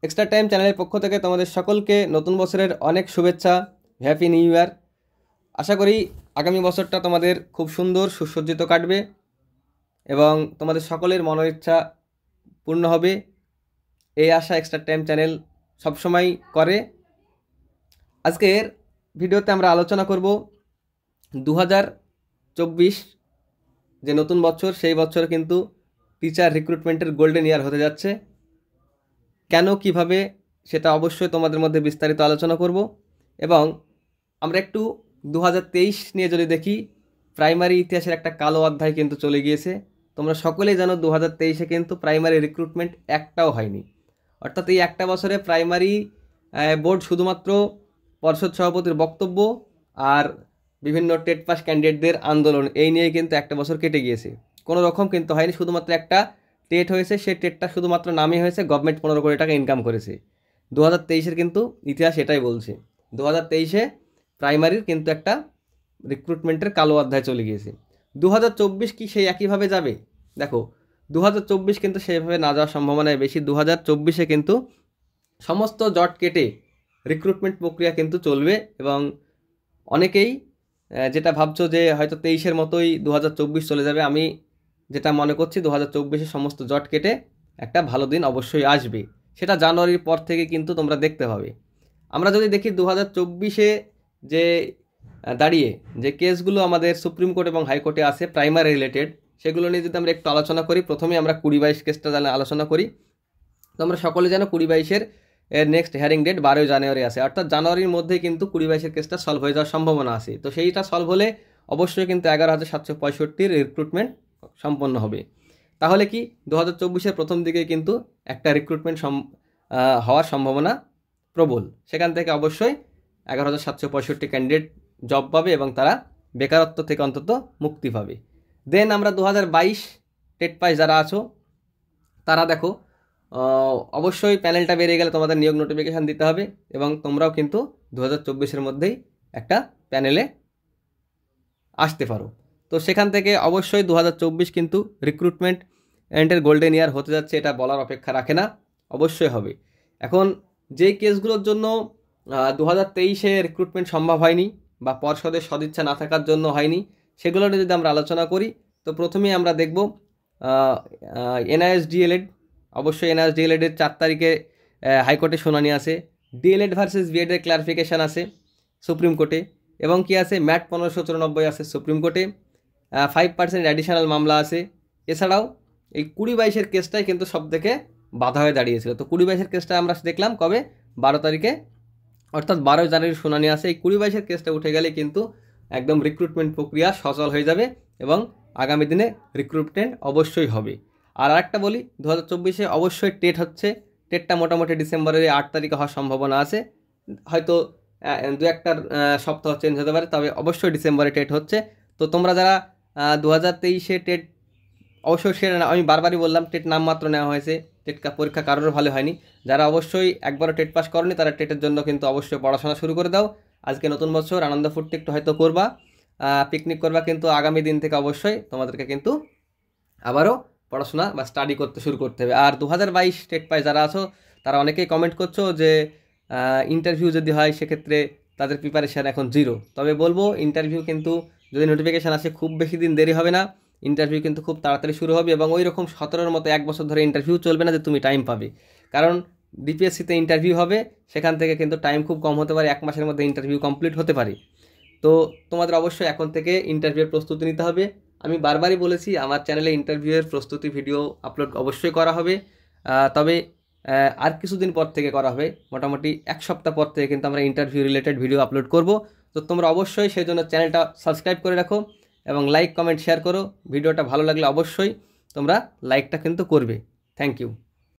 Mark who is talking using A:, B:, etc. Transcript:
A: Extra time চ্যানেলের পক্ষ থেকে তোমাদের সকলকে নতুন বছরের অনেক শুভেচ্ছা। Happy new year. আশা করি আগামী বছরটা তোমাদের খুব সুন্দর সুসজ্জিত কাটবে এবং তোমাদের সকলের মনের ইচ্ছা পূর্ণ হবে, এই আশা এক্সট্রা টাইম চ্যানেল সবসময় করে। আজকের ভিডিওতে আমরা আলোচনা করব 2024 যে নতুন বছর, সেই বছর কিন্তু টিচার রিক্রুটমেন্টের গোল্ডেন ইয়ার হতে যাচ্ছে। কেন, কিভাবে, সেটা অবশ্যই তোমাদের মধ্যে বিস্তারিত আলোচনা করব। এবং আমরা একটু 2023 নিয়ে যদি দেখি, প্রাইমারি ইতিহাসের একটা কালো অধ্যায় কিন্তু চলে গিয়েছে। তোমরা সকলেই জানো 2023-এ কিন্তু প্রাইমারি রিক্রুটমেন্ট একটাও হয়নি। অর্থাৎ এই একটা বছরে প্রাইমারি বোর্ড শুধুমাত্র পর্ষদ সভাপতির বক্তব্য আর বিভিন্ন টেট পাস ক্যান্ডিডেটদের আন্দোলন, এই নিয়ে কিন্তু একটা বছর কেটে গিয়েছে। কোনো রকম কিন্তু হয়নি, শুধুমাত্র একটা টেট হয়েছে। সেই টেটটা শুধুমাত্র নামে হয়েছে, গভর্নমেন্ট 15 কোটি টাকা ইনকাম করেছে। 2023-এর কিন্তু ইতিহাস এটাই বলছে। 2023-এ প্রাইমারির কিন্তু একটা রিক্রুটমেন্টের কালো অধ্যায় চলে গিয়েছে। 2024 কি সেই একইভাবে যাবে? দেখো, 2024 কিন্তু সেইভাবে না যাওয়ার সম্ভাবনাই বেশি। 2024-এ কিন্তু সমস্ত জট কেটে রিক্রুটমেন্ট প্রক্রিয়া কিন্তু চলবে এবং অনেকেই যেটা ভাবছো যে হয়তো 23-এর মতোই 2024 চলে যাবে, আমি যেটা মনে করছি 2024-এ সমস্ত জট কেটে একটা ভালো দিন অবশ্যই আসবে। সেটা জানুয়ারির পর থেকে কিন্তু তোমরা দেখতে পাবে। আমরা যদি দেখি 2024-এ যে দাঁড়িয়ে যে কেসগুলো আমাদের সুপ্রিম কোর্ট এবং হাইকোর্টে আছে প্রাইমারি রিলেটেড, সেগুলো নিয়ে যদি আমরা একটু আলোচনা করি, প্রথমে আমরা 20-22 কেসটা জানে আলোচনা করি। তো আমরা সকলে জানো 20-22-এর নেক্সট হিয়ারিং ডেট 12 জানুয়ারি আছে, অর্থাৎ জানুয়ারির মধ্যেই কিন্তু 20-22-এর কেসটা সলভ হয়ে যাওয়ার সম্ভাবনা আছে। তো সেইটা সলভ হলে অবশ্যই কিন্তু 11,765-র রিক্রুটমেন্ট সম্পন্ন হবে। তাহলে কি 2024-এর প্রথম দিকে কিন্তু একটা রিক্রুটমেন্ট হওয়ার সম্ভাবনা প্রবল। সেখান থেকে অবশ্যই 11,765 ক্যান্ডিডেট জব পাবে এবং তারা বেকারত্ব থেকে অন্তত মুক্তি পাবে। দেন আমরা 2022 টেট পাস যারা আছো তারা দেখো, অবশ্যই প্যানেলটা বেরিয়ে গেলে তোমাদের নিয়োগ নোটিফিকেশান দিতে হবে এবং তোমরাও কিন্তু 2024-এর মধ্যেই একটা প্যানেলে আসতে পারো। তো সেখান থেকে অবশ্যই 2024 কিন্তু রিক্রুটমেন্ট এন্ডের গোল্ডেন ইয়ার হতে যাচ্ছে, এটা বলার অপেক্ষা রাখে না, অবশ্যই হবে। এখন যেই কেসগুলোর জন্য 2023-এ রিক্রুটমেন্ট সম্ভব হয়নি বা পর্ষদের সদিচ্ছা না থাকার জন্য হয়নি, সেগুলো নিয়ে যদি আমরা আলোচনা করি, তো প্রথমেই আমরা দেখব এনআইএস ডিএলএড। অবশ্যই এনআইএস ডিএলএডের 4 তারিখে হাইকোর্টে শুনানি আছে। ডিএলএড ভার্সেস বিএডের ক্লারিফিকেশান আছে সুপ্রিম কোর্টে, এবং কি আছে ম্যাট 1594 আছে সুপ্রিম কোর্টে। 5% অ্যাডিশনাল মামলা আছে। এছাড়াও এই 20-22-এর কেসটাই কিন্তু সব থেকে বাধা হয়ে দাঁড়িয়েছিল। তো 20-22-এর কেসটা আমরা দেখলাম কবে, 12 তারিখে, অর্থাৎ 12 জানুয়ারির শুনানি আছে। এই 20-22-এর কেসটা উঠে গেলে কিন্তু একদম রিক্রুটমেন্ট প্রক্রিয়া সচল হয়ে যাবে এবং আগামী দিনে রিক্রুটমেন্ট অবশ্যই হবে। আর আরেকটা বলি, 2024-এ অবশ্যই টেট হচ্ছে। টেটটা মোটামুটি ডিসেম্বরের 8 তারিখে হওয়ার সম্ভাবনা আছে, হয়তো 2-1 সপ্তাহ চেঞ্জ হতে পারে, তবে অবশ্যই ডিসেম্বরে টেট হচ্ছে। তো তোমরা যারা 2023-এ টেট, অবশ্যই সেটা আমি বারবারই বললাম, টেট নামমাত্র নেওয়া হয়েছে, টেট পরীক্ষা কারোর ভালো হয়নি। যারা অবশ্যই একবারও টেট পাস করনি তারা টেটের জন্য কিন্তু অবশ্যই পড়াশোনা শুরু করে দাও। আজকে নতুন বছর, আনন্দ ফুর্তি একটু হয়তো করবা, পিকনিক করবা, কিন্তু আগামী দিন থেকে অবশ্যই তোমাদেরকে কিন্তু আবারও পড়াশোনা বা স্টাডি করতে শুরু করতে হবে। আর 2022 টেট পাস যারা আছো তারা অনেকেই কমেন্ট করছো যে ইন্টারভিউ যদি হয় সেক্ষেত্রে তাদের প্রিপারেশান এখন জিরো। তবে বলবো, ইন্টারভিউ কিন্তু যদি নোটিফিকেশান আসে খুব বেশি দিন দেরি হবে না, ইন্টারভিউ কিন্তু খুব তাড়াতাড়ি শুরু হবে এবং ওই রকম 17-র মতো 1 বছর ধরে ইন্টারভিউ চলবে না যে তুমি টাইম পাবে। কারণ ডিপিএসসিতে ইন্টারভিউ হবে, সেখান থেকে কিন্তু টাইম খুব কম হতে পারে, 1 মাসের মধ্যে ইন্টারভিউ কমপ্লিট হতে পারে। তো তোমাদের অবশ্যই এখন থেকে ইন্টারভিউয়ের প্রস্তুতি নিতে হবে। আমি বারবারই বলেছি, আমার চ্যানেলে ইন্টারভিউয়ের প্রস্তুতি ভিডিও আপলোড অবশ্যই করা হবে, তবে আর কিছুদিন পর থেকে করা হবে, মোটামুটি 1 সপ্তাহ পর থেকে কিন্তু আমরা ইন্টারভিউ রিলেটেড ভিডিও আপলোড করব। তো তোমরা অবশ্যই সেই জন্য চ্যানেলটা সাবস্ক্রাইব করে রাখো এবং লাইক কমেন্ট শেয়ার করো। ভিডিওটা ভালো লাগলে অবশ্যই তোমরা লাইকটা কিন্তু করবে। Thank you.